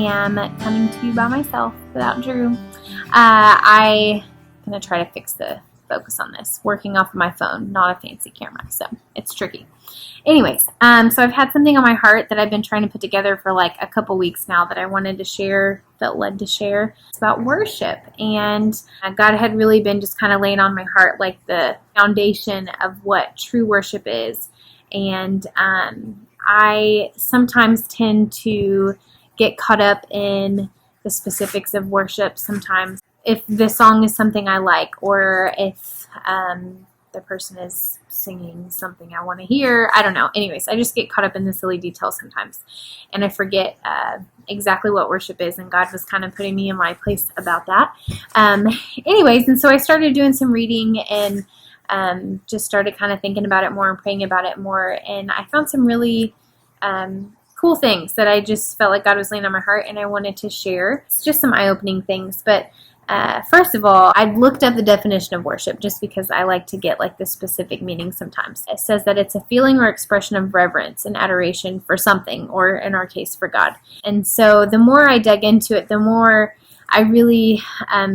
am coming to you by myself without Drew. I'm going to try to fix the focus on this, working off of my phone, not a fancy camera, so it's tricky. Anyways, so I've had something on my heart that I've been trying to put together for like a couple weeks now that I wanted to share, felt led to share. It's about worship, and God had really been just kind of laying on my heart like the foundation of what true worship is. And I sometimes tend to get caught up in the specifics of worship sometimes. If the song is something I like, or if the person is singing something I want to hear, I don't know. Anyways, I just get caught up in the silly details sometimes, and I forget exactly what worship is, and God was kind of putting me in my place about that. Anyways, and so I started doing some reading, and just started kind of thinking about it more and praying about it more, and I found some really cool things that I just felt like God was laying on my heart, and I wanted to share. It's just some eye-opening things, but first of all, I looked up the definition of worship just because I like to get like the specific meaning sometimes. It says that it's a feeling or expression of reverence and adoration for something, or in our case, for God. And so the more I dug into it, the more I really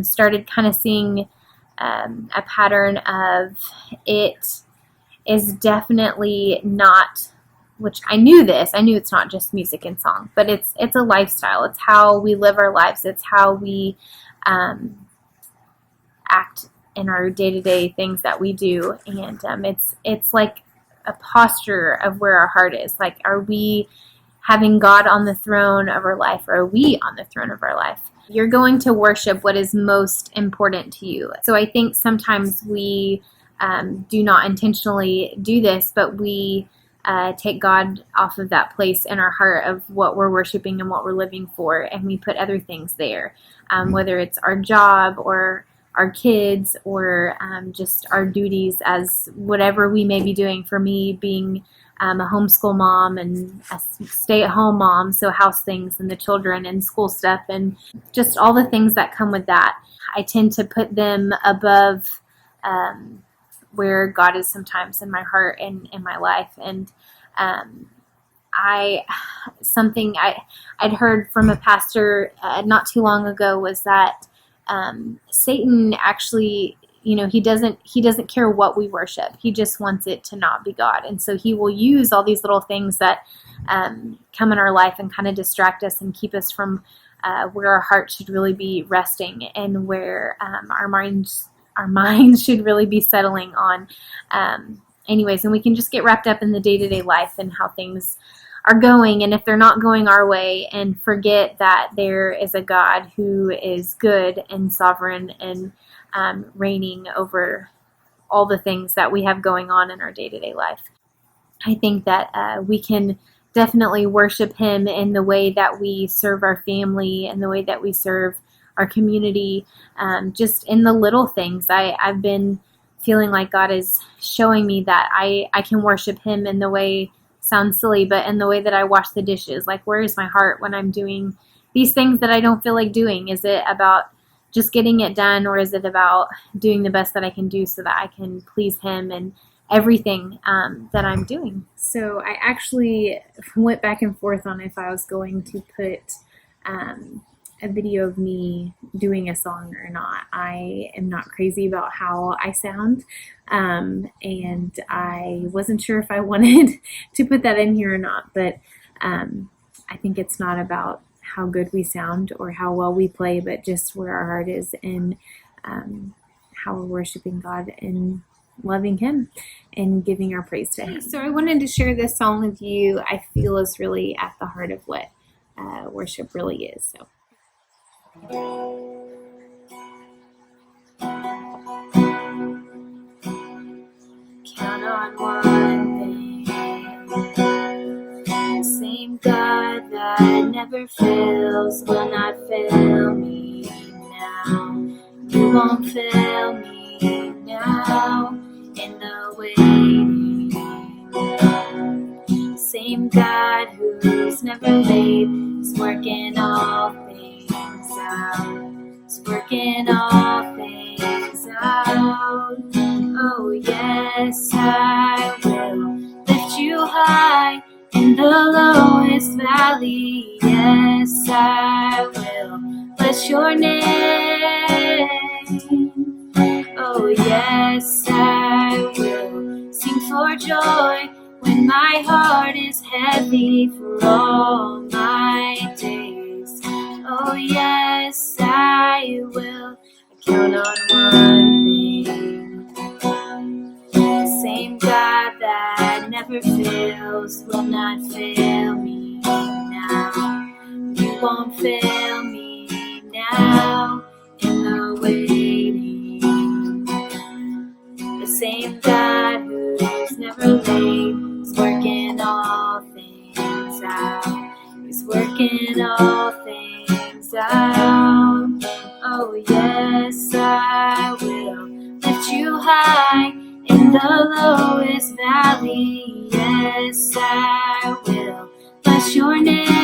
started kind of seeing a pattern of it is definitely not, which I knew it's not just music and song, but it's a lifestyle. It's how we live our lives. It's how we act in our day-to-day things that we do, and it's like a posture of where our heart is. Like, are we having God on the throne of our life, or are we on the throne of our life? You're going to worship what is most important to you. So I think sometimes we do not intentionally do this, but we take God off of that place in our heart of what we're worshiping and what we're living for, and we put other things there, whether it's our job or our kids, or just our duties as whatever we may be doing. For me, being a homeschool mom and a stay-at-home mom, so house things and the children and school stuff and just all the things that come with that, I tend to put them above where God is sometimes in my heart and in my life. And I'd heard from a pastor not too long ago was that Satan actually, he doesn't care what we worship. He just wants it to not be God. And so he will use all these little things that come in our life and kind of distract us and keep us from where our heart should really be resting, and where our minds should really be settling on. Anyways, and we can just get wrapped up in the day-to-day life and how things are going, and if they're not going our way, and forget that there is a God who is good and sovereign and reigning over all the things that we have going on in our day-to-day life. I think that we can definitely worship Him in the way that we serve our family and the way that we serve our community, just in the little things. I've been feeling like God is showing me that I can worship Him in the way, sounds silly, but in the way that I wash the dishes. Like, where is my heart when I'm doing these things that I don't feel like doing? Is it about just getting it done, or is it about doing the best that I can do so that I can please Him and everything that I'm doing? So I actually went back and forth on if I was going to put a video of me doing a song or not. I am not crazy about how I sound, and I wasn't sure if I wanted to put that in here or not, but I think it's not about how good we sound or how well we play, but just where our heart is, and how we're worshiping God and loving Him and giving our praise to Him. So I wanted to share this song with you. I feel is really at the heart of what worship really is. So. Count on one thing, the same God that never fails will not fail me now. You won't fail me now in the waiting. Same God who's never late is working all things out. Is working all things out. Oh yes, I will lift you high in the lowest. lowest valley. Yes, I will bless your name. Oh, yes, I will sing for joy when my heart is heavy for all my days. Oh, yes, I will count on one thing. The same God that never fails will not fail me now. You won't fail me now in the waiting. The same God who's never late is working all things out. He's working all things out. Oh, yes, I will lift you high in the lowest valley. Yes, I will bless your name.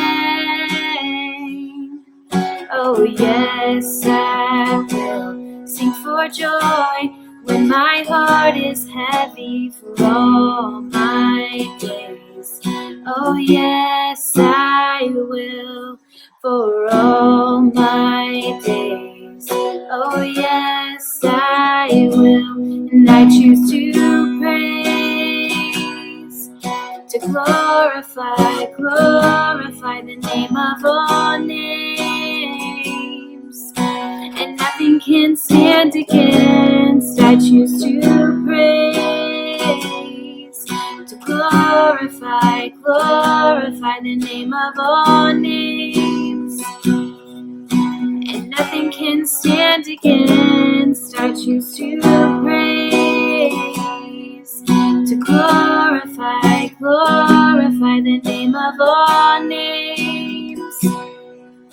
Oh, yes, I will sing for joy when my heart is heavy for all my days. Oh, yes, I will for all my days. Oh, yes, I will, and I choose to praise, to glorify the name of all names, and nothing can stand against. I choose to praise, to glorify the name of all names, and nothing can stand against. I choose to praise, to glorify the name of all names,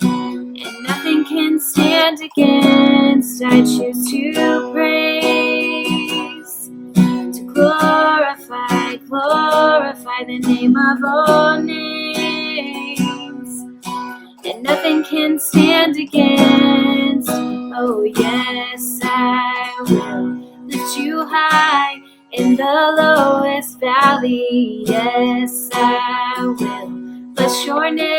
and nothing can stand against. I choose to praise, to glorify the name of all names, and nothing can stand against. Oh, yes, I will lift you high in the lowest valley. Yes, I will bless your name.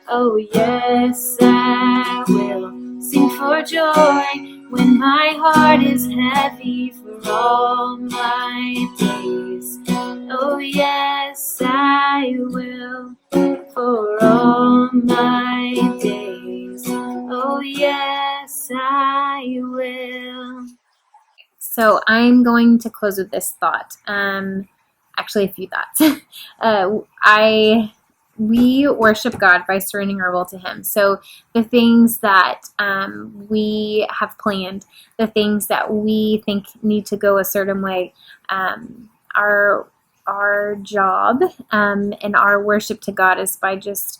Oh, yes, I will sing for joy when my heart is heavy for all my days. Oh, yes, I will for all my days. Oh, yes, I will. So I'm going to close with this thought. Actually, a few thoughts. We worship God by surrendering our will to Him. So the things that we have planned, the things that we think need to go a certain way, our job and our worship to God is by just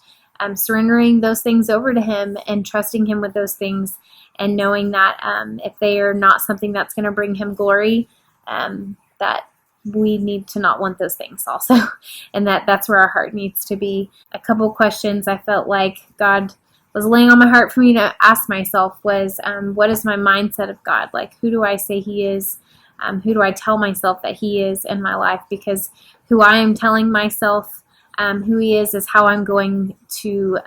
surrendering those things over to Him and trusting Him with those things, and knowing that if they are not something that's going to bring Him glory, that we need to not want those things also, and that's where our heart needs to be. A couple questions I felt like God was laying on my heart for me to ask myself was, what is my mindset of God? Like, who do I say He is? Who do I tell myself that He is in my life? Because who I am telling myself who He is how I'm going to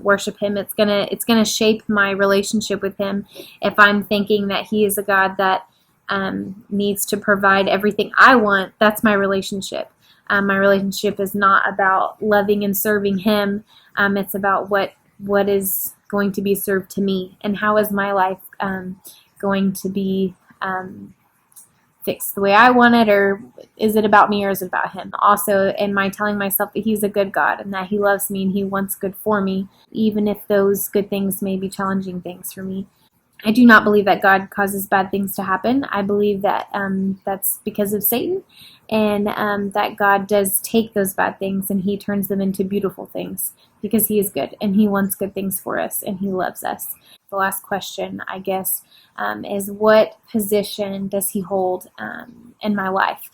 worship Him. It's gonna shape my relationship with Him. If I'm thinking that He is a God that needs to provide everything I want, that's my relationship. My relationship is not about loving and serving Him. It's about what is going to be served to me, and how is my life going to be fixed the way I want it, or is it about me, or is it about Him? Also, am I telling myself that He's a good God and that He loves me and He wants good for me, even if those good things may be challenging things for me? I do not believe that God causes bad things to happen. I believe that that's because of Satan, and that God does take those bad things and He turns them into beautiful things, because He is good and He wants good things for us and He loves us. The last question, I guess, is what position does He hold in my life?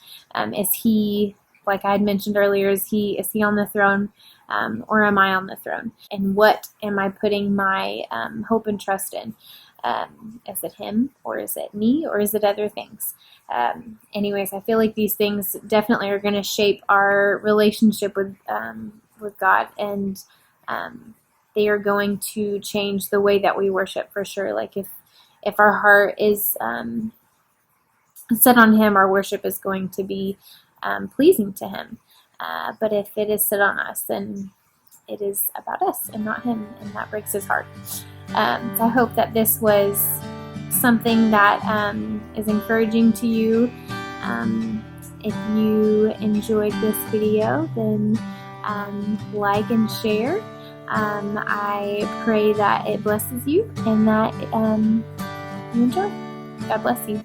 Is He, like I had mentioned earlier, is he on the throne, or am I on the throne? And what am I putting my hope and trust in? Is it him, or is it me, or is it other things? Anyways, I feel like these things definitely are going to shape our relationship with God, and they are going to change the way that we worship for sure. Like if our heart is set on Him, our worship is going to be pleasing to Him. But if it is set on us, then it is about us and not Him, and that breaks His heart. So I hope that this was something that is encouraging to you. If you enjoyed this video, then like and share. I pray that it blesses you and that you enjoy. God bless you.